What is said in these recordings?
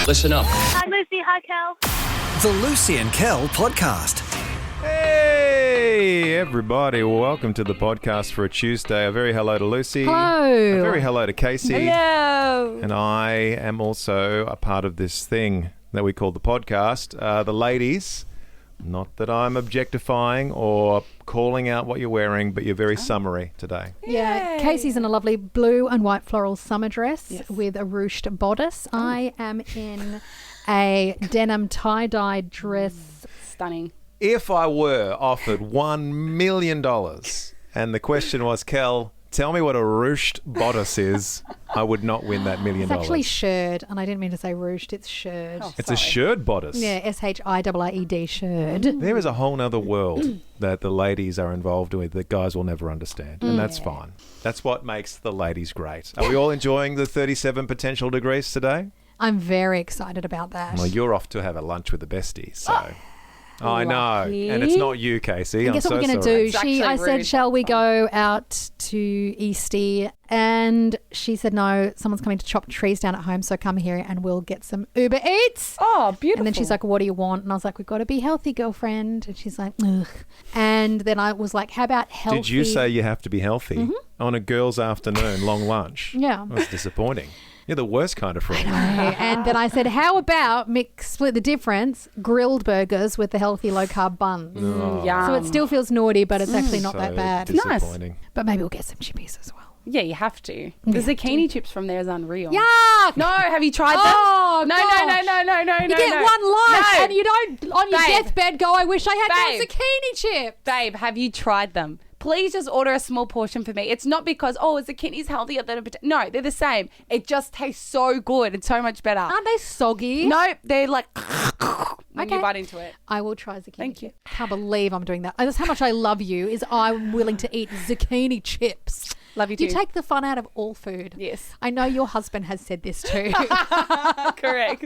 Listen up. Hi, Lucy. Hi, Kel. The Lucy and Kel podcast. Hey, everybody. Welcome to the podcast for a Tuesday. A very hello to Lucy. Hello. A very hello to Casey. Hello. And I am also a part of this thing that we call the podcast. The ladies, not that I'm objectifying or calling out what you're wearing, but you're very summery today. Yeah, Casey's in a lovely blue and white floral summer dress with a ruched bodice. I am in a denim tie-dyed dress. Stunning. If I were offered $1 million and the question was, Kel, tell me what a ruched bodice is, I would not win that $1 million. It's actually shirred, and I didn't mean to say ruched, it's shirred. Oh, It's a shirred bodice. Yeah, S-H-I-R-R-E-D, shirred. There is a whole nother world that the ladies are involved with that guys will never understand, and that's fine. That's what makes the ladies great. Are we all enjoying the 37 potential degrees today? I'm very excited about that. Well, you're off to have a lunch with the bestie, so... I know, and it's not you, Casey. And I'm guess what so we're going to sorry. do? I said, rude. shall we go out to Eastie? And she said, no, someone's coming to chop trees down at home, so come here and we'll get some Uber Eats. Oh, beautiful. And then she's like, what do you want? And I was like, we've got to be healthy, girlfriend. And she's like, ugh. And then I was like, how about healthy? Did you say you have to be healthy on a girl's afternoon long lunch? Yeah. That's disappointing. You're the worst kind of friend. And then I said, how about split the difference, grilled burgers with the healthy low-carb buns. Yum. So it still feels naughty, but it's actually not So that bad. disappointing. But maybe we'll get some chippies as well. Yeah, you have to. The zucchini chips from there is unreal. Yuck! No, have you tried them? Oh, no, gosh. no. You get one life No. and you don't, on your Babe. deathbed, go, I wish I had Babe. more zucchini chips. Babe, have you tried them? Please just order a small portion for me. It's not because, a zucchini's healthier than a potato. No, they're the same. It just tastes so good. It's so much better. Aren't they soggy? No, they're like when you Okay. bite into it. I will try zucchini Thank you. chips. Can't believe I'm doing that. That's how much I love you, is I'm willing to eat zucchini chips. Love you too. You take the fun out of all food. Yes. I know your husband has said this too. Correct.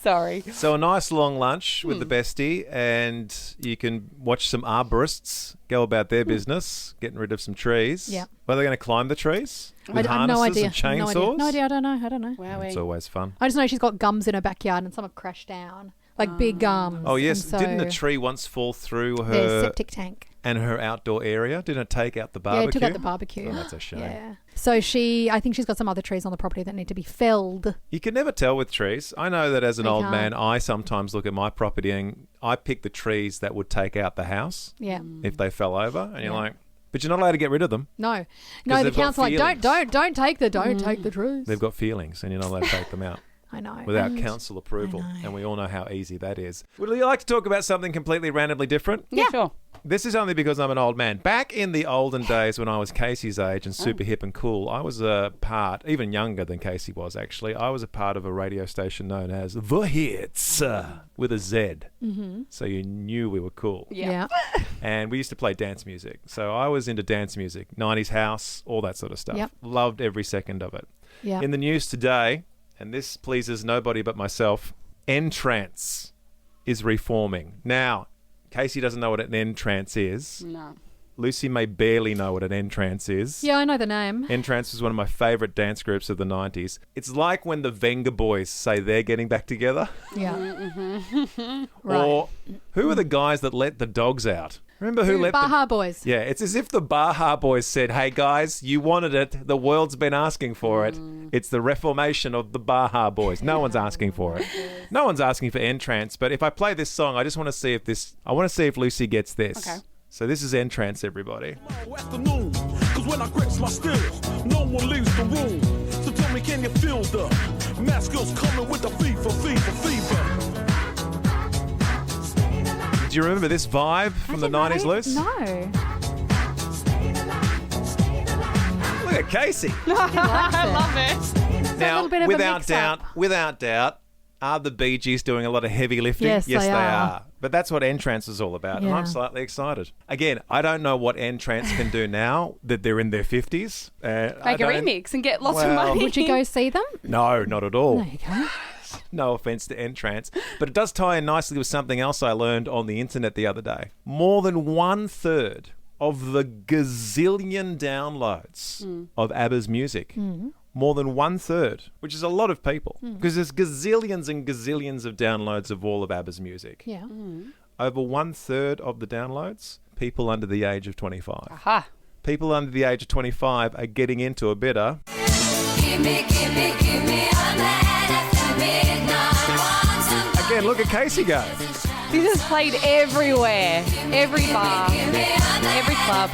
Sorry. So a nice long lunch with the bestie, and you can watch some arborists go about their business, getting rid of some trees. Yeah. Are they going to climb the trees? With I have no harnesses idea. and chainsaws? No idea. I don't know. Wow. It's always fun. I just know she's got gums in her backyard and some have crashed down. Like big gums. Oh, yes. And so Didn't a tree once fall through their her septic tank. and her outdoor area? Didn't it take out the barbecue? Yeah, it took out the barbecue. Oh, that's a shame. Yeah. So I think she's got some other trees on the property that need to be felled. You can never tell with trees. I know that as an You old can't. man, I sometimes look at my property and I pick the trees that would take out the house Yeah. if they fell over. And you're Yeah. like, but you're not allowed to get rid of them. No, the they've got council like feelings. don't take the trees. They've got feelings and you're not allowed to take them out I know. without And- council approval. I know. And we all know how easy that is. Would you like to talk about something completely randomly different? Yeah, sure. This is only because I'm an old man. Back in the olden days when I was Casey's age and super hip and cool, I was a part, even younger than Casey was actually, I was a part of a radio station known as The Hits with a Z. Mm-hmm. So you knew we were cool. Yeah. And we used to play dance music. So I was into dance music, 90s house, all that sort of stuff. Yep. Loved every second of it. Yeah. In the news today, and this pleases nobody but myself, N-Trance is reforming. Now, Casey doesn't know what an N-Trance is. No. Lucy may barely know what an N-Trance is. Yeah, I know the name. N-Trance was one of my favourite dance groups of the 90s. It's like when the Venga Boys say they're getting back together. Yeah. Right. Or who are the guys that let the dogs out? Remember who let Baja Boys. Yeah, it's as if the Baja Boys said, hey guys, you wanted it. The world's been asking for it. It's the reformation of the Baja Boys. No one's asking for it. No one's asking for N-Trance. But if I play this song, I just want to see if Lucy gets this. Okay. So this is N-Trance, everybody. Afternoon, 'cause when I grips my skills, no one leaves the room. So tell me, can you feel the mask skills coming with the fever? Do you remember this vibe from the 90s, Luce? No. Look at Casey. I love it. Now, little bit of a mix-up. without doubt, are the Bee Gees doing a lot of heavy lifting? Yes, they are. But that's what N-Trance is all about, and Yeah. I'm slightly excited. Again, I don't know what N-Trance can do now that they're in their 50s. Make a remix and get lots of Well- money. Would you go see them? No, not at all. There you go. No offense to N-Trance, but it does tie in nicely with something else I learned on the internet the other day. More than 1/3 of the gazillion downloads of ABBA's music more than 1/3, which is a lot of people, because there's gazillions and gazillions of downloads of all of ABBA's music. Yeah. Over 1/3 of the downloads, people under the age of 25. Aha. People under the age of 25 are getting into a bit of... Again, look at Casey go. This is played everywhere. Every bar. Every club.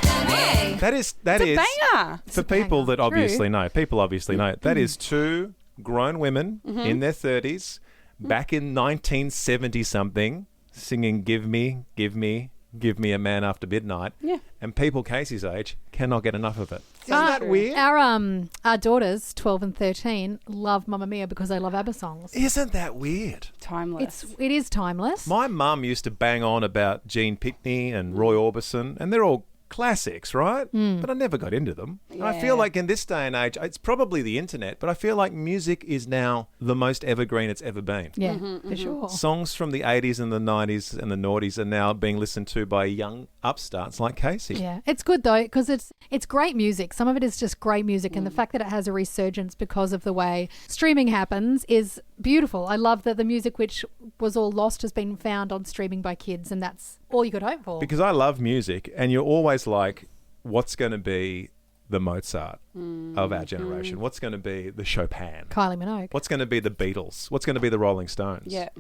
That is Banger. for people that obviously know. People obviously know. That Mm-hmm. is two grown women in their 30s back in 1970-something singing Give Me, Give Me, Give Me a Man After Midnight. Yeah. And people Casey's age cannot get enough of it. Isn't that weird? Our daughters, 12 and 13, love Mamma Mia because they love ABBA songs. Isn't that weird? Timeless. It is timeless. My mum used to bang on about Gene Pitney and Roy Orbison, and they're all classics, right? But I never got into them. And I feel like in this day and age, it's probably the internet, but I feel like music is now the most evergreen it's ever been. Yeah, for sure. Songs from the 80s and the 90s and the noughties are now being listened to by young upstarts like Casey. Yeah, it's good though because it's great music. Some of it is just great music, and the fact that it has a resurgence because of the way streaming happens is beautiful. I love that the music which was all lost has been found on streaming by kids, and that's all you could hope for. Because I love music, and you're always like, what's going to be the Mozart of our generation? What's going to be the Chopin? Kylie Minogue. What's going to be the Beatles? What's going to be the Rolling Stones? Yeah.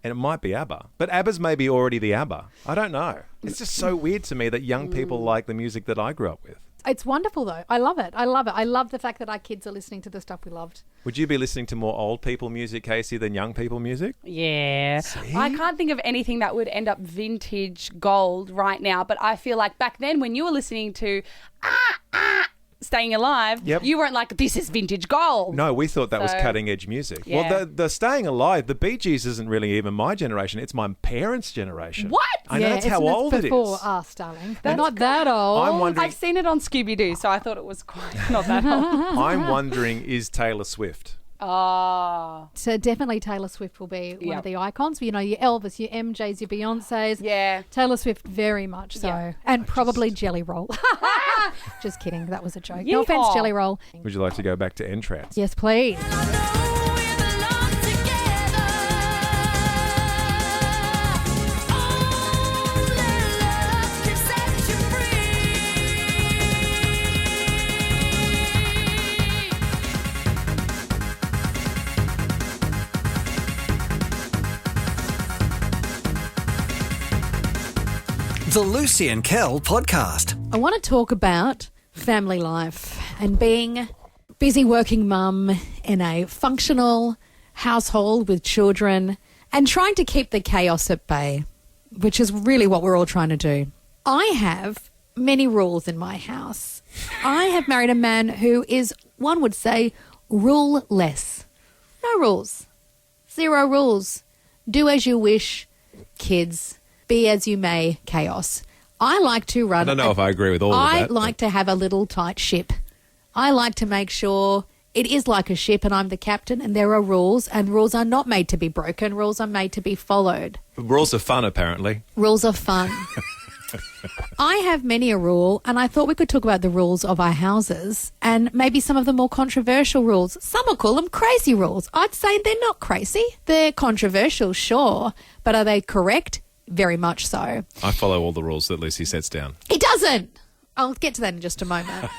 And it might be ABBA. But ABBA's maybe already the ABBA. I don't know. It's just so weird to me that young people like the music that I grew up with. It's wonderful though. I love it. I love the fact that our kids are listening to the stuff we loved. Would you be listening to more old people music, Casey, than young people music? Yeah. See? I can't think of anything that would end up vintage gold right now, but I feel like back then when you were listening to Staying Alive, Yep. you weren't like, this is vintage gold. No, we thought that was So, cutting edge music. yeah. Well, the Staying Alive, the Bee Gees isn't really even my generation. It's my parents' generation. What? I know, that's how old it is. before us, darling. They're not that old. I'm wondering, I've seen it on Scooby-Doo, so I thought it was quite not that old. I'm wondering, is Taylor Swift? Oh. So definitely Taylor Swift will be one Yep. of the icons. You know, your Elvis, your MJs, your Beyonces. Yeah. Taylor Swift, very much so. Yeah. And probably Jelly Roll. Just kidding. That was a joke. No offense, Yeehaw. Jelly Roll. Would you like to go back to N-Trance? Yes, please. The Lucy and Kel podcast. I want to talk about family life and being busy working mum in a functional household with children and trying to keep the chaos at bay, which is really what we're all trying to do. I have many rules in my house. I have married a man who is, one would say, rule-less. No rules. 0 rules. Do as you wish, kids. Be as you may, chaos. I like to run... I don't know if I agree with all of that. I like to have a little tight ship. I like to make sure it is like a ship and I'm the captain and there are rules, and rules are not made to be broken. Rules are made to be followed. Rules are fun, apparently. Rules are fun. I have many a rule, and I thought we could talk about the rules of our houses and maybe some of the more controversial rules. Some will call them crazy rules. I'd say they're not crazy. They're controversial, sure, but are they correct? Very much so. I follow all the rules that Lucy sets down. He doesn't. I'll get to that in just a moment.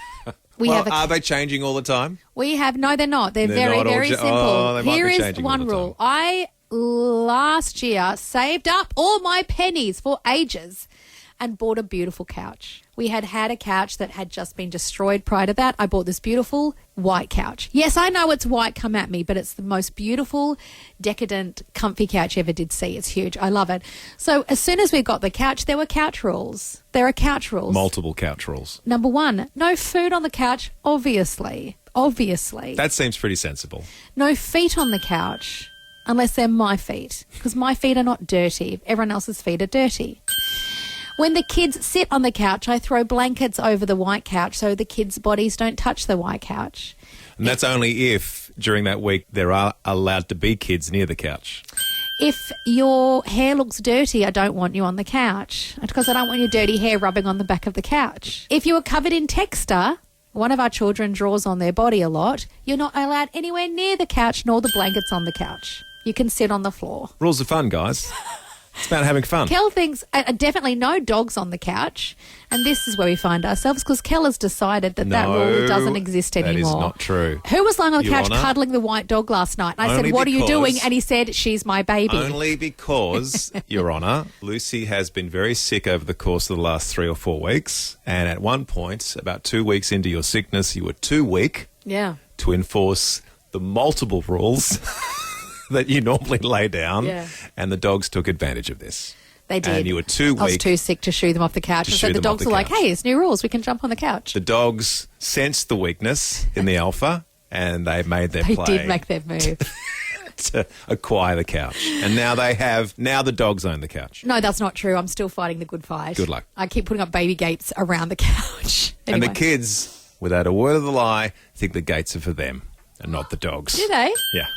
Are they changing all the time? No, they're not. They're very, not all very simple. they might Here be is changing all one the rule. time. I last year saved up all my pennies for ages and bought a beautiful couch. We had a couch that had just been destroyed prior to that. I bought this beautiful white couch. Yes, I know it's white, come at me, but it's the most beautiful, decadent, comfy couch you ever did see. It's huge. I love it. So as soon as we got the couch, there were couch rules. There are couch rules. Multiple couch rules. Number 1, no food on the couch, obviously. Obviously. That seems pretty sensible. No feet on the couch, unless they're my feet, because my feet are not dirty. Everyone else's feet are dirty. When the kids sit on the couch, I throw blankets over the white couch so the kids' bodies don't touch the white couch. And that's only if, during that week, there are allowed to be kids near the couch. If your hair looks dirty, I don't want you on the couch because I don't want your dirty hair rubbing on the back of the couch. If you are covered in texture, one of our children draws on their body a lot, you're not allowed anywhere near the couch nor the blankets on the couch. You can sit on the floor. Rules are fun, guys. It's about having fun. Kel thinks definitely no dogs on the couch. And this is where we find ourselves because Kel has decided that rule doesn't exist anymore. That is not true. Who was lying on the Your couch Honour, cuddling the white dog last night? And I only said, what are you because- doing? And he said, she's my baby. Only because, Your Honour, Lucy has been very sick over the course of the last 3 or 4 weeks. And at one point, about 2 weeks into your sickness, you were too weak to enforce the multiple rules that you normally lay down. Yeah. And the dogs took advantage of this. They did. And you were too weak. I was too sick to shoo them off the couch. to And shoo so the them off dogs the were like, couch. hey, it's new rules. We can jump on the couch. The dogs sensed the weakness in the alpha and they made their They play did make their move. to acquire the couch. And now the dogs own the couch. No, that's not true. I'm still fighting the good fight. Good luck. I keep putting up baby gates around the couch. And the Anyway. kids, without a word of the lie, think the gates are for them and not the dogs. Do they? Yeah.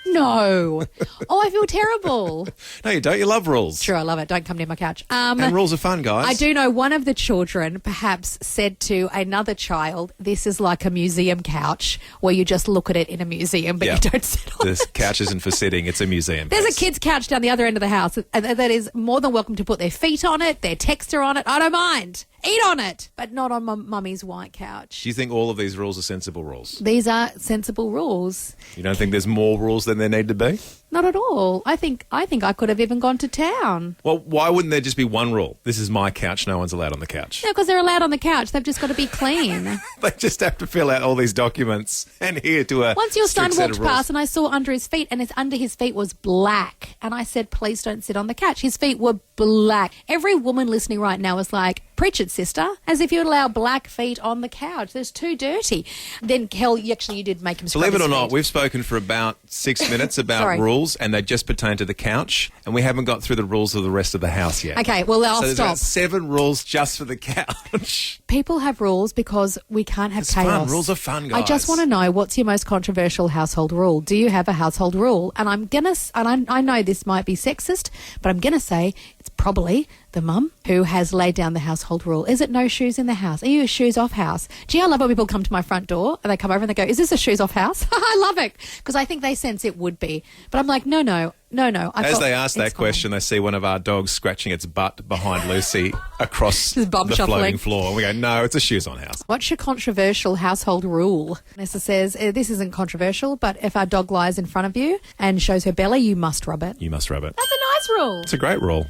No. Oh, I feel terrible. No, you don't. You love rules. Sure, I love it. Don't come near my couch. And rules are fun, guys. I do know one of the children perhaps said to another child, this is like a museum couch where you just look at it in a museum, but Yeah. you don't sit on This couch isn't for sitting. It's a museum. There's piece. a kid's couch down the other end of the house that is more than welcome to put their feet on it, their texture on it. I don't mind. Eat on it, but not on mummy's white couch. Do you think all of these rules are sensible rules? These are sensible rules. You don't think there's more rules than there need to be? Not at all. I think I could have even gone to town. Well, why wouldn't there just be one rule? This is my couch. No one's allowed on the couch. No, because they're allowed on the couch. They've just got to be clean. They just have to fill out all these documents and adhere to a Once your son strict set walked of rules. past and I saw under his feet and under his feet was black. And I said, please don't sit on the couch. His feet were black. Every woman listening right now is like, preach it, sister. As if you'd allow black feet on the couch. There's too dirty. Then, Kel, you did make him scrub Believe it his or not, feet. we've spoken for about 6 minutes about Sorry. rules, and they just pertain to the couch, and we haven't got through the rules of the rest of the house yet. Okay, well, I'll so there's stop. about 7 rules just for the couch. People have rules because we can't have It's chaos. fun. Rules are fun, guys. I just want to know, what's your most controversial household rule? Do you have a household rule? And I know this might be sexist, but I'm gonna say it's probably the mum who has laid down the household rule. Is it no shoes in the house? Are you a shoes off house? Gee, I love when people come to my front door and they come over and they go, is this a shoes off house? I love it because I think they sense it would be. But I'm like, no. As they ask that question, they see one of our dogs scratching its butt behind Lucy across Just bum the shuffling. floating floor. And we go, no, it's a shoes on house. What's your controversial household rule? Nessa says, this isn't controversial, but if our dog lies in front of you and shows her belly, you must rub it. You must rub it. That's a nice rule. It's a great rule.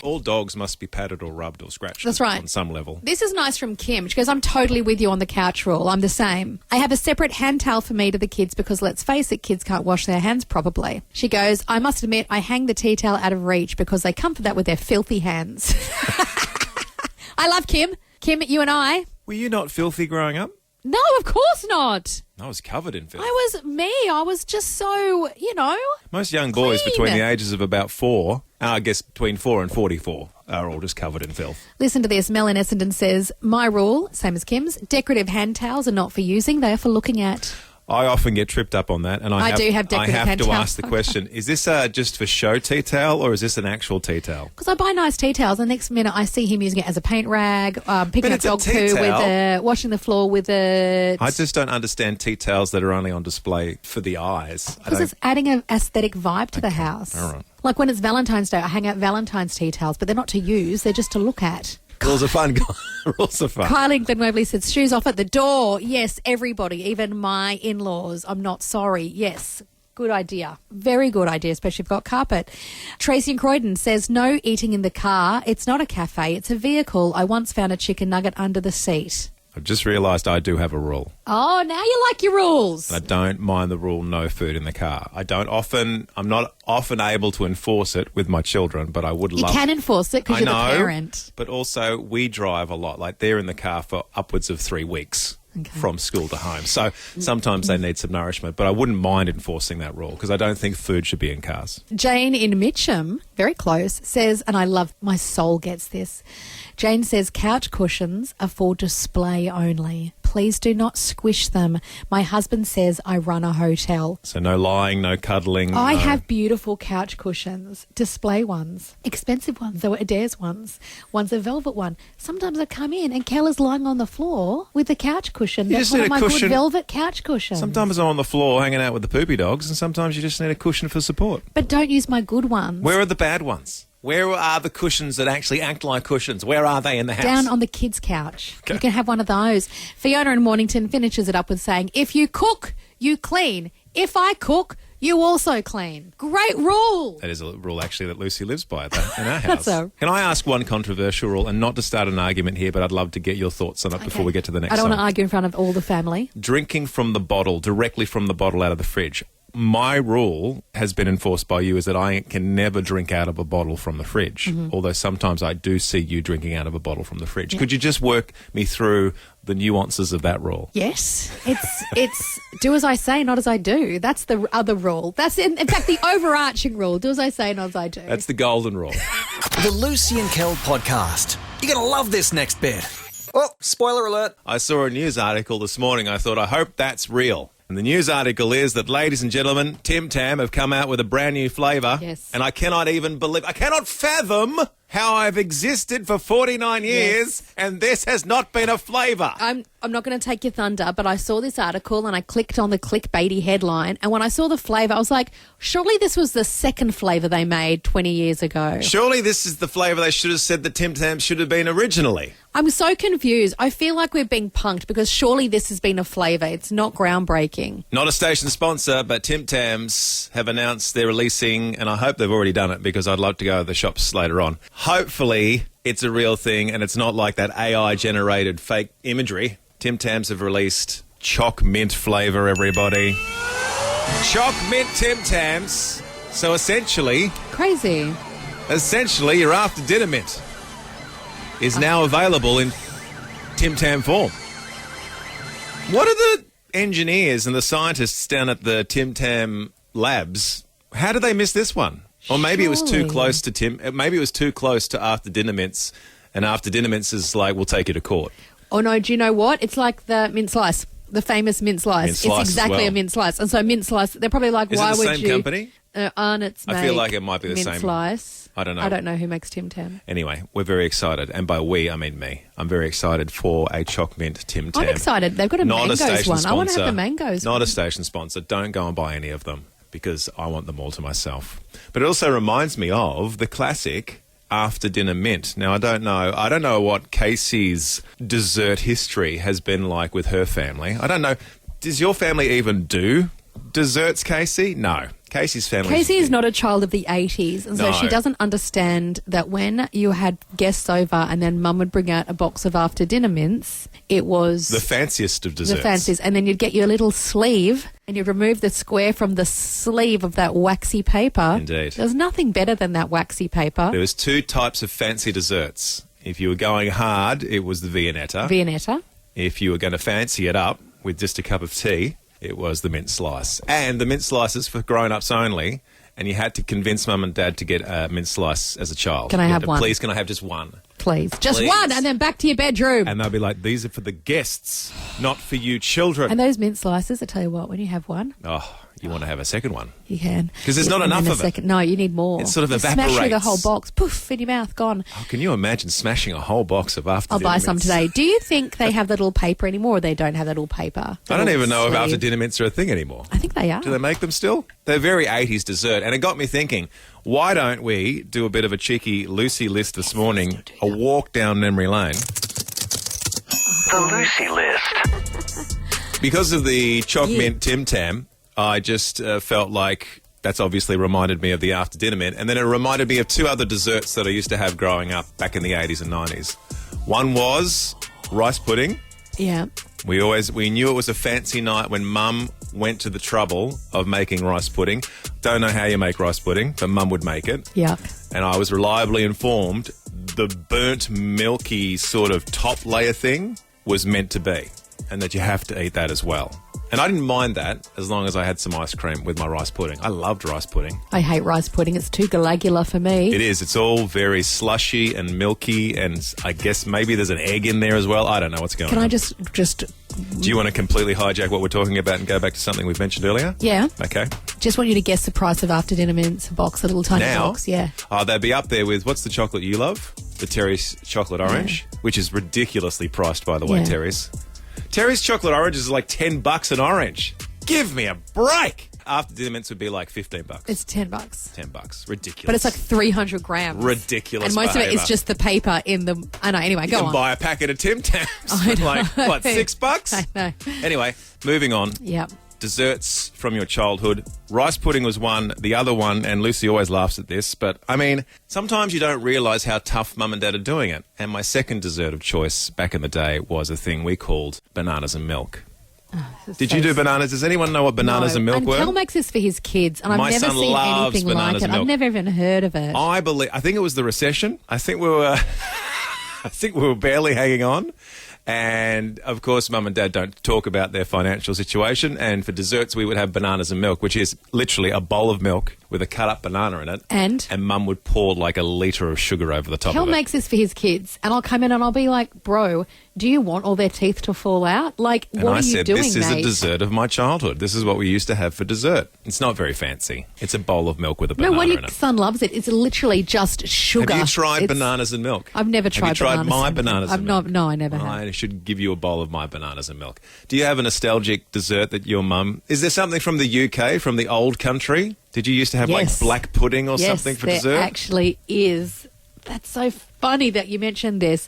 All dogs must be patted or rubbed or scratched. That's right. On some level. This is nice from Kim. She goes, I'm totally with you on the couch rule. I'm the same. I have a separate hand towel for me to the kids because, let's face it, kids can't wash their hands properly. She goes, I must admit, I hang the tea towel out of reach because they comfort that with their filthy hands. I love Kim. Kim, you and I. Were you not filthy growing up? No, of course not. I was covered in filth. I was just so, Most young boys clean. between the ages of about 4, I guess between 4 and 44, are all just covered in filth. Listen to this. Mel in Essendon says, my rule, same as Kim's, decorative hand towels are not for using, they are for looking at. I often get tripped up on that, and I do have decorative I have hand to towels. ask the question: is this just for show tea towel, or is this an actual tea towel? Because I buy nice tea towels, and the next minute I see him using it as a paint rag, picking up it's a dog tea poo towel. washing the floor with it. I just don't understand tea towels that are only on display for the eyes. Because it's adding an aesthetic vibe to the house. all right. Like when it's Valentine's Day, I hang out Valentine's tea towels, but they're not to use, they're just to look at. Rules are fun, guys. Rules are fun. Kylie Glen Waverley says, shoes off at the door. Yes, everybody, even my in-laws. I'm not sorry. Yes, good idea. Very good idea, especially if you've got carpet. Tracy in Croydon says, no eating in the car. It's not a cafe, it's a vehicle. I once found a chicken nugget under the seat. I've just realised I do have a rule. Oh, now you like your rules. I don't mind the rule no food in the car. I'm not often able to enforce it with my children, but I would You love can enforce it because I you're know, the parent. But also we drive a lot. Like they're in the car for upwards of 3 weeks from school to home. So sometimes they need some nourishment, but I wouldn't mind enforcing that rule because I don't think food should be in cars. Jane in Mitcham, very close, says, and I love, my soul gets this. Jane says couch cushions are for display only. please do not squish them. My husband says I run a hotel. So no lying, no cuddling. I no- have beautiful couch cushions, display ones, expensive ones. There were Adair's ones. One's a velvet one. Sometimes I come in and Kel is lying on the floor with the couch cushion. You That's just one need of a my cushion. good velvet couch cushions. Sometimes I'm on the floor hanging out with the poopy dogs, and sometimes you just need a cushion for support. But don't use my good ones. Where are the bad ones? Where are the cushions that actually act like cushions? Where are they in the house? Down on the kids' couch. Okay. You can have one of those. Fiona in Mornington finishes it up with saying, if you cook, you clean. If I cook, you also clean. Great rule. That is a rule, actually, that Lucy lives by that in our house. That's a- Can I ask one controversial rule, and not to start an argument here, but I'd love to get your thoughts on it before we get to the next I don't song. want to argue in front of all the family. Drinking from the bottle, directly from the bottle out of the fridge. My rule has been enforced by you is that I can never drink out of a bottle from the fridge, although sometimes I do see you drinking out of a bottle from the fridge. Yeah. Could you just work me through the nuances of that rule? Yes. It's do as I say, not as I do. That's the other rule. That's, in fact, the overarching rule. Do as I say, not as I do. That's the golden rule. The Lucy and Kel podcast. You're going to love this next bit. Oh, spoiler alert. I saw a news article this morning. I thought, I hope that's real. And the news article is that, ladies and gentlemen, Tim Tam have come out with a brand new flavour. Yes. And I cannot even believe, I cannot fathom how I've existed for 49 years and this has not been a flavour. I'm not going to take your thunder, but I saw this article and I clicked on the clickbaity headline, and when I saw the flavour, I was like, surely this was the second flavour they made 20 years ago. Surely this is the flavour they should have said that Tim Tam should have been originally. I'm so confused. I feel like we're being punked because surely this has been a flavour. It's not groundbreaking. Not a station sponsor, but Tim Tams have announced they're releasing, and I hope they've already done it because I'd love to go to the shops later on. Hopefully it's a real thing and it's not like that AI-generated fake imagery. Tim Tams have released choc mint flavour, everybody. Choc mint Tim Tams. So essentially your after dinner mint is now available in Tim Tam form. What are the engineers and the scientists down at the Tim Tam labs, how did they miss this one? Or maybe it was too Surely. close to maybe it was too close to after dinner mints, and after dinner mints is like, we'll take you to court. Oh, no, do you know what? It's like the mint slice, the famous mint slice. Mint slice It's as exactly well. a mint slice. And so mint slice, they're probably like, Is why it the would same you... company? Arnott's I feel like it might be the mint same. slice. I don't know. I don't know who makes Tim Tam. Anyway, we're very excited, and by we, I mean me. I'm very excited for a choc mint Tim Tam. I'm excited. They've got a Not mangoes station one. I want to sponsor. have the mangoes Not one. a station sponsor. Don't go and buy any of them because I want them all to myself. But it also reminds me of the classic after dinner mint. Now, I don't know what Casey's dessert history has been like with her family. I don't know. Does your family even do desserts, Casey? No. Casey's family. Casey is not a child of the 80s, and so No. she doesn't understand that when you had guests over and then Mum would bring out a box of after dinner mints, it was the fanciest of desserts. the fanciest. And then you'd get your little sleeve and you'd remove the square from the sleeve of that waxy paper. Indeed. There's nothing better than that waxy paper. There was two types of fancy desserts. If you were going hard, it was the Viennetta. Viennetta. If you were going to fancy it up with just a cup of tea, it was the mint slice. And the mint slices for grown-ups only, and you had to convince Mum and Dad to get a mint slice as a child. Can I You have had to, one? Please, can I have just one? Please. Just Please. one, and then back to your bedroom. And they'll be like, these are for the guests, not for you children. And those mint slices, I tell you what, when you have one, Oh, you want to have a second one. you can. 'Cause there's not And then enough a of it. second. No, you need more. It sort of You Smash through the evaporates. whole box. Poof, in your mouth, gone. Oh, can you imagine smashing a whole box of after I'll dinner buy some mints? today. Do you think they have the little paper anymore, or they don't have that little paper? I don't even know if after sleeve? dinner mints are a thing anymore. I think they are. Do they make them still? They're very 80s dessert. And it got me thinking, why don't we do a bit of a cheeky Lucy list this morning, a walk down memory lane? The Lucy List. Because of the choc mint Tim Tam, I just felt like that's obviously reminded me of the after dinner mint. And then it reminded me of two other desserts that I used to have growing up back in the 80s and 90s. One was rice pudding. Yeah. We knew it was a fancy night when Mum went to the trouble of making rice pudding. Don't know how you make rice pudding, but Mum would make it. Yeah. And I was reliably informed the burnt, milky sort of top layer thing was meant to be, and that you have to eat that as well. And I didn't mind that as long as I had some ice cream with my rice pudding. I loved rice pudding. I hate rice pudding. It's too galagular for me. It is. It's all very slushy and milky, and I guess maybe there's an egg in there as well. I don't know what's going Can on. I just Do you want to completely hijack what we're talking about and go back to something we've mentioned earlier? Yeah. Okay. Just want you to guess the price of after dinner mints, a box, a little tiny Now? box. Yeah. Oh, they'd be up there with, what's the chocolate you love? The Terry's chocolate orange, which is ridiculously priced, by the way, Yeah. Terry's. Terry's chocolate orange is like $10 an orange. Give me a break. After dinner mints would be like $15. It's $10. $10. Ridiculous. But it's like 300 grams. Ridiculous And most of it behaviour. is just the paper in the... I know, anyway, You go can on. buy a packet of Tim Tams I for know. like, what, $6? I know. Anyway, moving on. Yeah. Desserts from your childhood. Rice pudding was one. The other one, and Lucy always laughs at this, but I mean, sometimes you don't realise how tough mum and dad are doing it. And my second dessert of choice back in the day was a thing we called bananas and milk. Did you do bananas? Does anyone know what bananas and milk were? Kel makes this for his kids, and My I've never son seen loves anything like bananas it. and milk. I've never even heard of it. I think it was the recession. I think we were barely hanging on. And, of course, mum and dad don't talk about their financial situation. And for desserts, we would have bananas and milk, which is literally a bowl of milk with a cut-up banana in it. And mum would pour like a litre of sugar over the top Kel of it. makes this for his kids, and I'll come in and I'll be like, bro, do you want all their teeth to fall out? Like, And what I are you said, doing, this is mate? a dessert of my childhood. This is what we used to have for dessert. It's not very fancy. It's a bowl of milk with a No, banana what in your it. son loves it. It's literally just sugar. Have you tried It's- bananas and milk? I've never tried Have you tried bananas my and- bananas I've and not- milk? no, I never have. I should give you a bowl of my bananas and milk. Do you have a nostalgic dessert that your mum... Is there something from the UK, from the old country? Did you used to have like Yes. black pudding or Yes, something for there dessert? actually is. That's so funny that you mentioned this.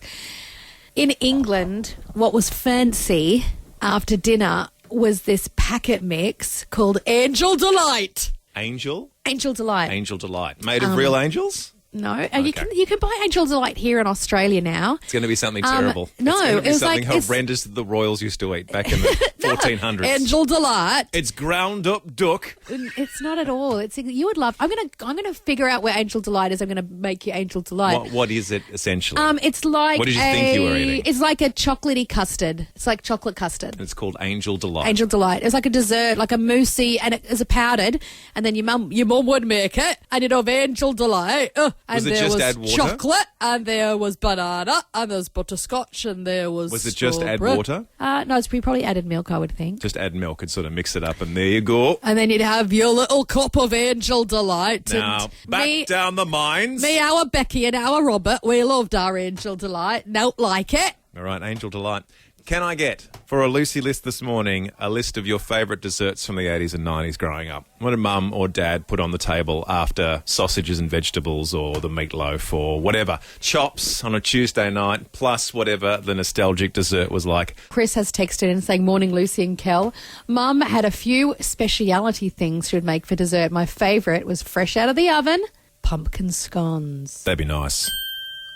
In England, what was fancy after dinner was this packet mix called Angel Delight. Angel? Angel Delight. Angel Delight. Made of real angels? No, Okay. you can buy Angel Delight here in Australia now. It's going to be something terrible. no, it's going to be it was something like- it's- horrendous that the royals used to eat back in the 1400s. Angel Delight. It's ground up duck. It's not at all. It's you would love. I'm gonna figure out where Angel Delight is. I'm gonna make you Angel Delight. What is it essentially? It's like What did you think you were eating? It's like a chocolatey custard. It's like chocolate custard. It's called Angel Delight. Angel Delight. It's like a dessert, like a moussey, and it's a powdered. And then your mum would make it, and it'd have Angel Delight. And Was it there just was add water? chocolate, and there was banana, and there's butterscotch, and there was. Was it just add strawberry. water? No, it's probably added milk, I would think. Just add milk and sort of mix it up, and there you go. And then you'd have your little cup of Angel Delight. Now, and back down the mines. Me, our Becky, and our Robert, we loved our Angel Delight. Don't like it. All right, Angel Delight. Can I get, for a Lucy list this morning, a list of your favourite desserts from the 80s and 90s growing up? What did mum or dad put on the table after sausages and vegetables or the meatloaf or whatever? Chops on a Tuesday night, plus whatever the nostalgic dessert was like. Chris has texted in saying, morning, Lucy and Kel. Mum had a few speciality things she would make for dessert. My favourite was fresh out of the oven, pumpkin scones. That'd be nice.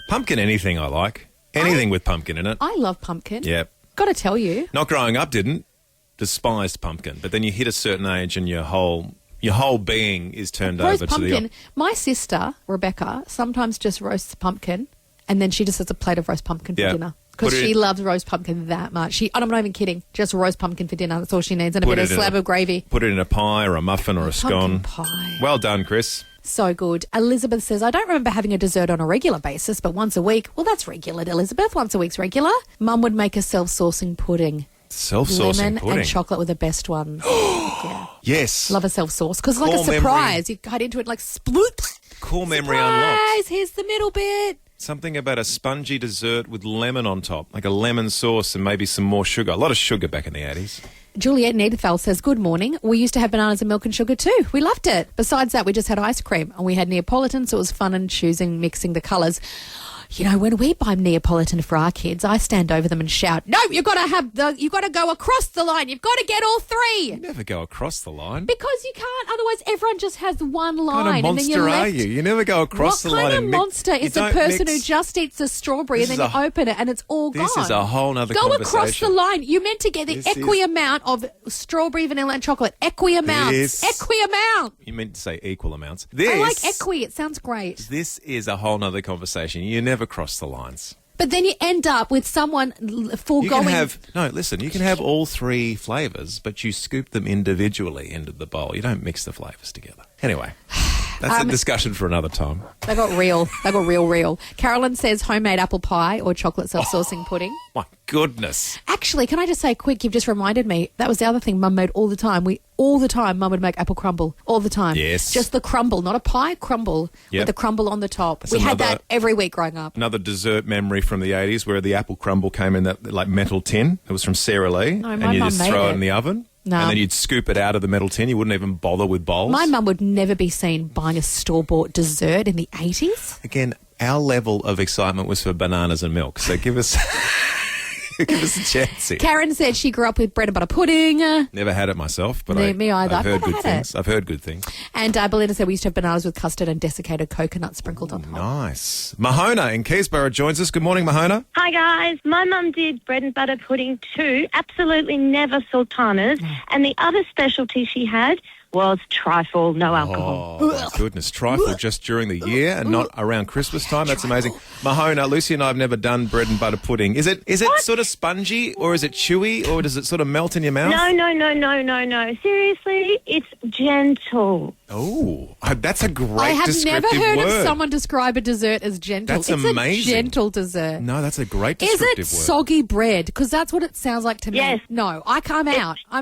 Pumpkin anything I like. Anything with pumpkin in it. I love pumpkin. Yep. Got to tell you. Not growing up, didn't. Despised pumpkin. But then you hit a certain age and your whole being is turned Roast over pumpkin. to the... My sister, Rebecca, sometimes just roasts pumpkin and then she just has a plate of roast pumpkin for Yeah. dinner. Because Put it she in- loves roast pumpkin that much. I'm not even kidding. Just roast pumpkin for dinner. That's all she needs. And a Put bit of it in slab a- of gravy. Put it in a pie or a muffin or a scone. Pumpkin pie. Well done, Chris. So good. Elizabeth says, I don't remember having a dessert on a regular basis, but once a week. Well, that's regular, Elizabeth. Once a week's regular. Mum would make a self-saucing pudding. Self-saucing Lemon pudding. and chocolate were the best ones. Yeah. Yes. Love a self-sauce. Because it's like Core a memory. surprise. You cut into it like sploop. Core memory Surprise! unlocked. Here's the middle bit. Something about a spongy dessert with lemon on top, like a lemon sauce and maybe some more sugar. A lot of sugar back in the 80s. Juliet Needefeld says, good morning. We used to have bananas and milk and sugar too. We loved it. Besides that, we just had ice cream and we had Neapolitan, so it was fun and mixing the colours. You know, when we buy Neapolitan for our kids, I stand over them and shout, no, you've got to go across the line. You've got to get all three. You never go across the line. Because you can't, otherwise everyone just has one line. What kind of and then you're monster are left. you? You never go across the line. What kind and of mix- monster you is the don't person mix- who just eats a strawberry and This then is you a- open it and it's all gone? This is a whole nother Go conversation. across the line. You meant to get the This is- amount of strawberry, vanilla and chocolate. Amounts. This- Amount. You meant to say equal amounts. I like equi. It sounds great. This is a whole nother conversation. You never cross the lines. But then you end up with someone You foregoing. can have you can have all three flavours, but you scoop them individually into the bowl. You don't mix the flavours together. Anyway, That's a discussion for another time. They got real. They got real. Carolyn says homemade apple pie or chocolate self-saucing pudding. My goodness. Actually, can I just say quick, you've just reminded me, that was the other thing Mum made all the time. All the time, Mum would make apple crumble. All the time. Yes. Just the crumble, not a pie, crumble. Yep. With the crumble on the top. That's We had another- that every week growing up. Another dessert memory from the 80s where the apple crumble came in that like metal tin. It was from Sara Lee. No, and my you mum just made throw it. it in the oven. No. And then you'd scoop it out of the metal tin. You wouldn't even bother with bowls. My mum would never be seen buying a store-bought dessert in the 80s. Again, our level of excitement was for bananas and milk. So give us give us a chance here. Karen said she grew up with bread and butter pudding. Never had it myself, but Me either. I've heard I've never good had things. I've heard good things. And Belinda said we used to have bananas with custard and desiccated coconut sprinkled on top. Nice. Mahona in Keysborough joins us. Good morning, Mahona. Hi guys, my mum did bread and butter pudding too, absolutely never sultanas, and the other specialty she had was trifle, no alcohol. Oh, my goodness. Trifle just during the year and not around Christmas time. That's amazing. Mahona, Lucy and I have never done bread and butter pudding. Is it sort of spongy or is it chewy or does it sort of melt in your mouth? No. Seriously, it's gentle. Oh, that's a great I have never descriptive heard word. of someone describe a dessert as gentle. That's it's amazing. a gentle dessert. No, that's a great Is descriptive it word. soggy bread? Because that's what it sounds like to me. Yes. No, I'm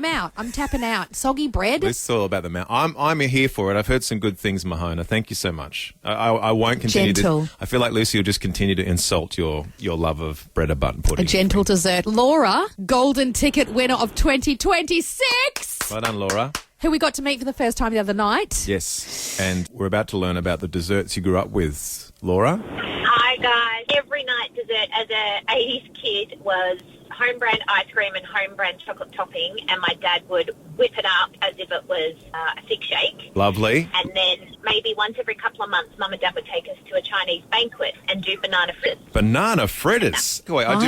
out. I'm tapping out. Soggy bread? This is all about the mouth. I'm here for it. I've heard some good things, Mahona. Thank you so much. I won't continue Gentle. this. I feel like Lucy will just continue to insult your love of bread and butter A pudding. gentle dessert. Laura, golden ticket winner of 2026. Well done, Laura. Who we got to meet for the first time the other night. Yes, and we're about to learn about the desserts you grew up with. Laura? Hi guys. Every night dessert as a 80s kid was home brand ice cream and home brand chocolate topping, and my dad would whip it up as if it was a thick shake. Lovely. And then maybe once every couple of months, Mum and Dad would take us to a Chinese banquet and do banana fritters. Banana fritters. Wait, I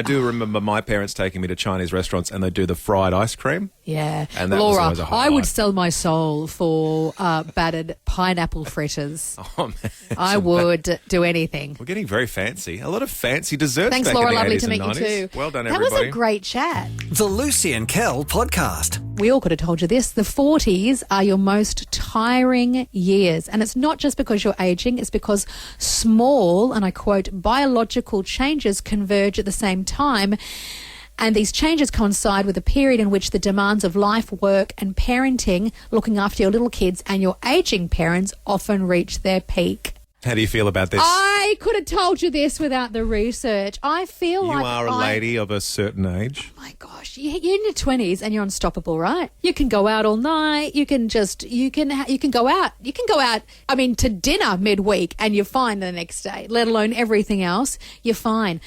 do remember my parents taking me to Chinese restaurants and they do the fried ice cream. Yeah. And that was Laura, always a I highlight. would sell my soul for battered pineapple fritters. Oh, man. I would do anything. We're getting very fancy. A lot of fancy desserts Thanks, back Laura. in the Lovely 80s to meet and you 90s. too. Well done, That everybody. was a great chat. The Lucy and Kel podcast. We all could have told you this. The 40s are your most tiring years. And it's not just because you're aging, it's because small, and I quote, biological changes converge at the same time. And these changes coincide with a period in which the demands of life, work and parenting, looking after your little kids and your aging parents often reach their peak. How do you feel about this? I could have told you this without the research. I feel You like are a lady of a certain age. My gosh, you're in your 20s and you're unstoppable, right? You can go out all night. You can go out. I mean, to dinner midweek, and you're fine the next day. Let alone everything else, you're fine.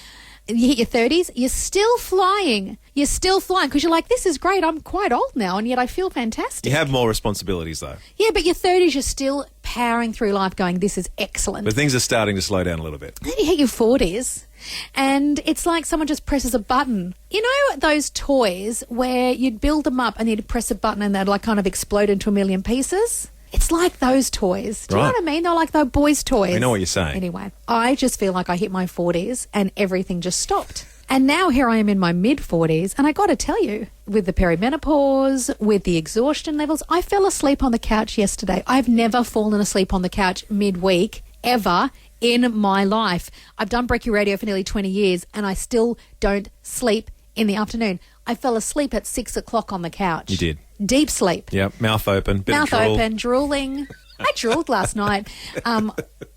You hit your 30s, you're still flying. You're still flying because you're like, this is great. I'm quite old now, and yet I feel fantastic. You have more responsibilities, though. Yeah, but your 30s, you're still powering through life, going, this is excellent. But things are starting to slow down a little bit. Then you hit your 40s and it's like someone just presses a button. You know those toys where you'd build them up and you'd press a button and they'd like kind of explode into a million pieces? It's like those toys. Do you know Right. what I mean? They're like those boys' toys. I know what you're saying. Anyway, I just feel like I hit my 40s and everything just stopped. And now here I am in my mid-40s, and I got to tell you, with the perimenopause, with the exhaustion levels, I fell asleep on the couch yesterday. I've never fallen asleep on the couch midweek, ever, in my life. I've done Brekkie Radio for nearly 20 years, and I still don't sleep in the afternoon. I fell asleep at 6 o'clock on the couch. You did. Deep sleep. Yep, mouth open, bit Mouth of drool. open, drooling. I drooled last night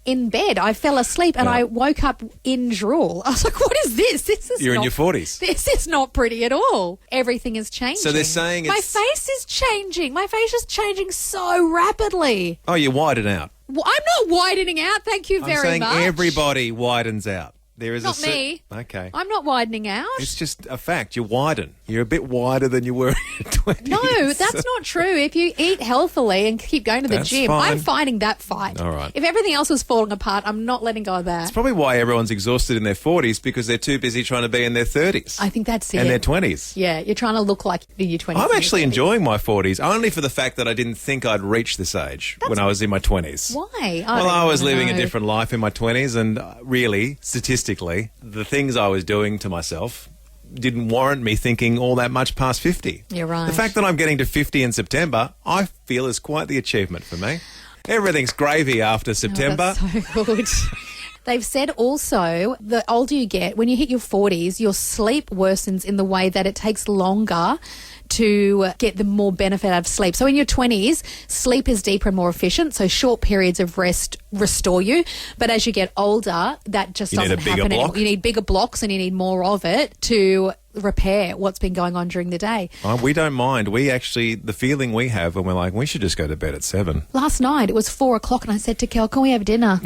in bed. I fell asleep and I woke up in drool. I was like, what is this? This is You're in not- your 40s. This is not pretty at all. Everything is changing. So they're saying my it's- face is changing. My face is changing so rapidly. Oh, you widen out. Well, I'm not widening out. Thank you I'm very saying much. everybody widens out. There is Not me. Okay. I'm not widening out. It's just a fact. You widen. You're a bit wider than you were in your 20s. No, that's not true. If you eat healthily and keep going to the That's gym, fine. I'm fighting that fight. All right. If everything else was falling apart, I'm not letting go of that. It's probably why everyone's exhausted in their 40s because they're too busy trying to be in their 30s. I think that's it. And their 20s. Yeah, you're trying to look like in your 20s. I'm and actually your 30s. enjoying my 40s, only for the fact that I didn't think I'd reach this age when I was in my 20s. Why? Well, I was don't living a know. different life in my 20s, and really, statistically, the things I was doing to myself didn't warrant me thinking all that much past 50. You're right. The fact that I'm getting to 50 in September, I feel is quite the achievement for me. Everything's gravy after September. Oh, that's so good. They've said also, the older you get, when you hit your 40s, your sleep worsens in the way that it takes longer to get the more benefit out of sleep. So in your 20s, sleep is deeper and more efficient, so short periods of rest restore you. But as you get older, that just doesn't happen anymore. You need bigger blocks and you need more of it to repair what's been going on during the day. We don't mind. We actually, the feeling we have when we're like, we should just go to bed at 7. Last night, it was 4 o'clock and I said to Kel, can we have dinner?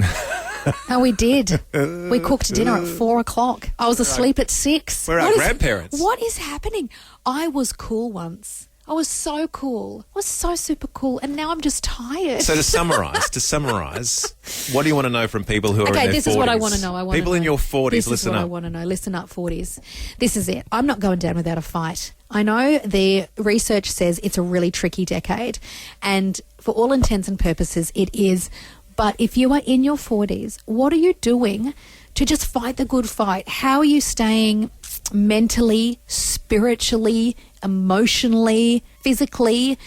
And we did. We cooked dinner at 4 o'clock. I was asleep at 6. We're our grandparents. What is happening? I was cool once. I was so cool. I was so super cool. And now I'm just tired. So to summarise, what do you want to know from people who are in their 40s? Okay, this is what I want to know. People in your 40s, this listen is what up. I want to know. Listen up, 40s. This is it. I'm not going down without a fight. I know the research says it's a really tricky decade. And for all intents and purposes, it is. But if you are in your 40s, what are you doing to just fight the good fight? How are you staying mentally, spiritually, emotionally, physically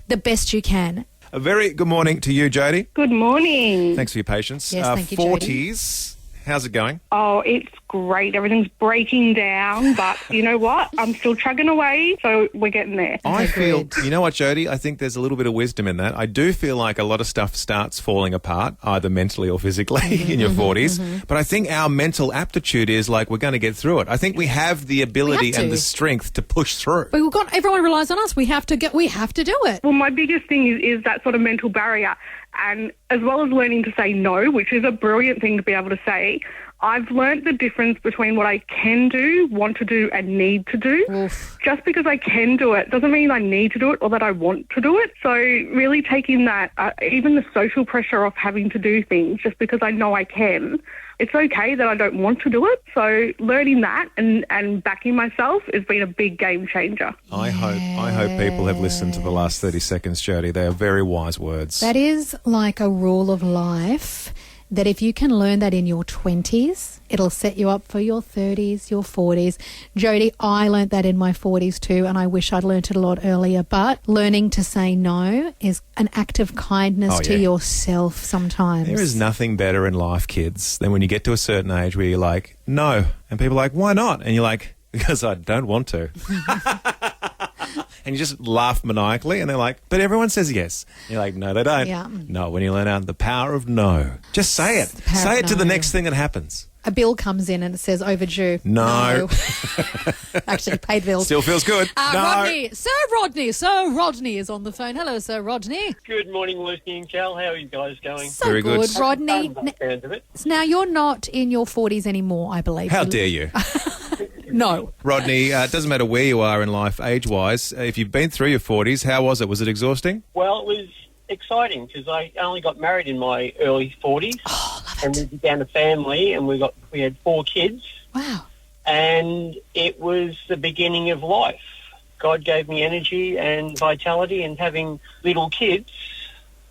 the best you can? A very good morning to you, Jody. Good morning. Thanks for your patience. Yes, thank you, Jody. 40s, how's it going? Oh, it's great. Everything's breaking down, but you know what? I'm still chugging away, so we're getting there. I feel, Agreed. you know what, Jody? I think there's a little bit of wisdom in that. I do feel like a lot of stuff starts falling apart, either mentally or physically in your 40s. But I think our mental aptitude is like, we're going to get through it. I think we have the ability and the strength to push through. But everyone relies on us. We have to do it. Well, my biggest thing is that sort of mental barrier, and as well as learning to say no, which is a brilliant thing to be able to say, I've learnt the difference between what I can do, want to do, and need to do. Oof. Just because I can do it doesn't mean I need to do it or that I want to do it. So really taking that, even the social pressure of having to do things just because I know I can, it's okay that I don't want to do it. So learning that and backing myself has been a big game changer. I hope people have listened to the last 30 seconds, Jody. They are very wise words. That is like a rule of life, that if you can learn that in your 20s, it'll set you up for your 30s, your 40s. Jody, I learnt that in my 40s too, and I wish I'd learnt it a lot earlier. But learning to say no is an act of kindness to yourself sometimes. There is nothing better in life, kids, than when you get to a certain age where you're like, no. And people are like, why not? And you're like, because I don't want to. And you just laugh maniacally, and they're like, but everyone says yes. And you're like, no, they don't. Yeah. No, when you learn out the power of no. Just say it. Say it to the next thing that happens. A bill comes in and it says overdue. No. Actually, paid bills. Still feels good. No. Sir Rodney is on the phone. Hello, Sir Rodney. Good morning, Lucy and Kel. How are you guys going? So Very good. Rodney. Fan of it. Now, you're not in your 40s anymore, I believe. How dare you? No. Rodney, it doesn't matter where you are in life age-wise. If you've been through your 40s, how was it? Was it exhausting? Well, it was exciting because I only got married in my early 40s. Oh, love it. And we began a family, and we had 4 kids. Wow. And it was the beginning of life. God gave me energy and vitality, and having little kids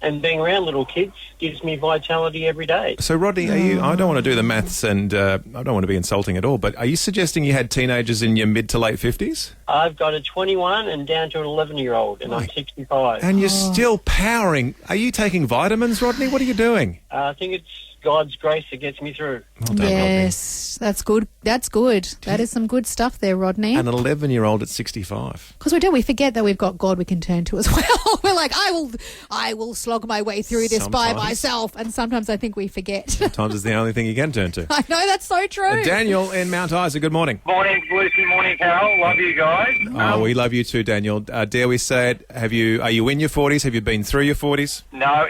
and being around little kids gives me vitality every day. So, Rodney, I don't want to do the maths, and I don't want to be insulting at all, but are you suggesting you had teenagers in your mid to late 50s? I've got a 21 and down to an 11-year-old, and I'm 65. And you're still powering. Are you taking vitamins, Rodney? What are you doing? I think it's God's grace that gets me through. Well done, Yes, that's good. That's good. That is some good stuff there, Rodney. Rodney. An 11-year-old at 65. Because we forget that we've got God we can turn to as well. We're like, I will slog my way through this by Sometimes. myself. And sometimes I think we forget. Sometimes it's the only thing you can turn to. I know, that's so true. Daniel in Mount Isa, good morning. Morning, Lucy. Morning, Carol. Love you guys. We love you too, Daniel. Dare we say it? Are you in your 40s? Have you been through your 40s? No,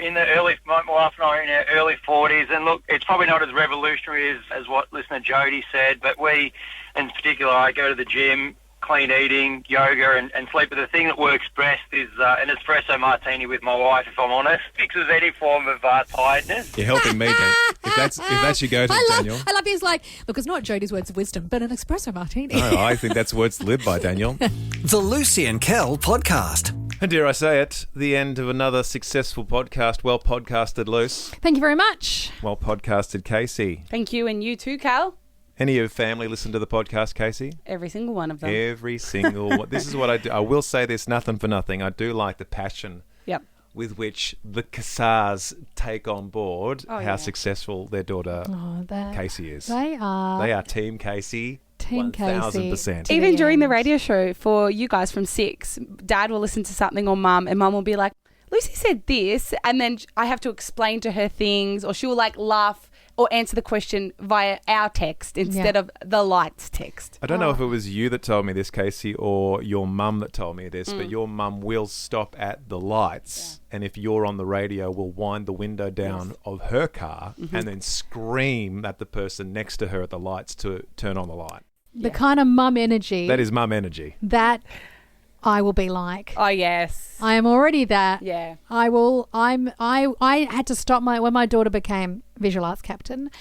my wife and I are in our early 40s, and look, it's probably not as revolutionary as what listener Jody said, but we, in particular, I go to the gym, clean eating, yoga, and sleep. But the thing that works best is an espresso martini with my wife, if I'm honest. Fixes any form of tiredness. You're helping me, Dan. If that's your go-to, Daniel. I love he's like, look, it's not Jody's words of wisdom, but an espresso martini. No, I think that's words to live by, Daniel. The Lucy and Kel podcast. And dare I say it, the end of another successful podcast. Well podcasted, Luce. Thank you very much. Well podcasted, Casey. Thank you, and you too, Cal. Any of your family listen to the podcast, Casey? Every single one of them. Every single one. This is what I do. I will say this, nothing for nothing. I do like the passion Yep. with which the Cassars take on board Oh, how yeah. successful their daughter Oh, Casey is. They are. They are Team Casey. Team Casey. 1000%. Even the during the end. radio show for you guys from 6, Dad will listen to something or Mum, and Mum will be like, Lucy said this, and then I have to explain to her things, or she'll like laugh or answer the question via our text instead of the lights text. I don't know if it was you that told me this, Casey, or your mum that told me this, but your mum will stop at the lights, and if you're on the radio, will wind the window down of her car and then scream at the person next to her at the lights to turn on the light. The kind of mum energy. That is mum energy. That I will be like. Oh, yes. I am already that. Yeah. I had to stop when my daughter became visual arts captain.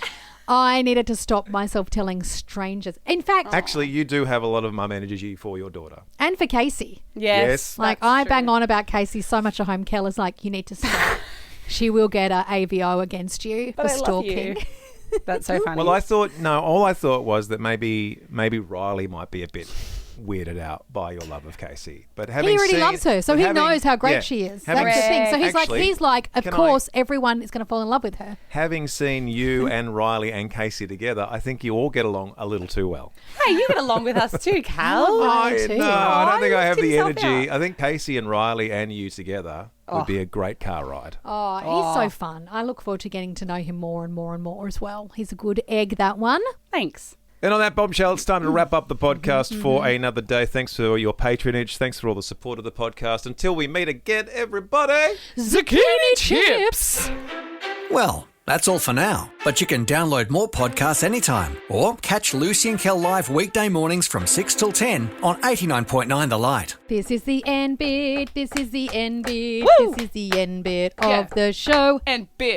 I needed to stop myself telling strangers. In fact, Actually, you do have a lot of mum energy for your daughter. and for Casey. Yes. Like that's I true. bang on about Casey so much at home. Kel is like, you need to stop. She will get a AVO against you But for I love stalking. you. That's so funny. Well, all I thought was that maybe Riley might be a bit weirded out by your love of Casey. But having He already seen- loves her, so but he having- knows how great yeah, she is. having That's the thing. So he's actually, of can I- course, everyone is going to fall in love with her. Having seen you and Riley and Casey together, I think you all get along a little too well. Hey, you get along with us too, Cal. I No, too. I don't think I have He the lifted himself energy. out. I think Casey and Riley and you together would be a great car ride. Oh, he's so fun. I look forward to getting to know him more and more and more as well. He's a good egg, that one. Thanks. And on that bombshell, it's time to wrap up the podcast for another day. Thanks for your patronage. Thanks for all the support of the podcast. Until we meet again, everybody. Zucchini chips! Well, that's all for now. But you can download more podcasts anytime or catch Lucy and Kel live weekday mornings from 6 till 10 on 89.9 The Light. This is the end bit. This is the end bit. Woo! This is the end bit Yeah. of the show. And bit.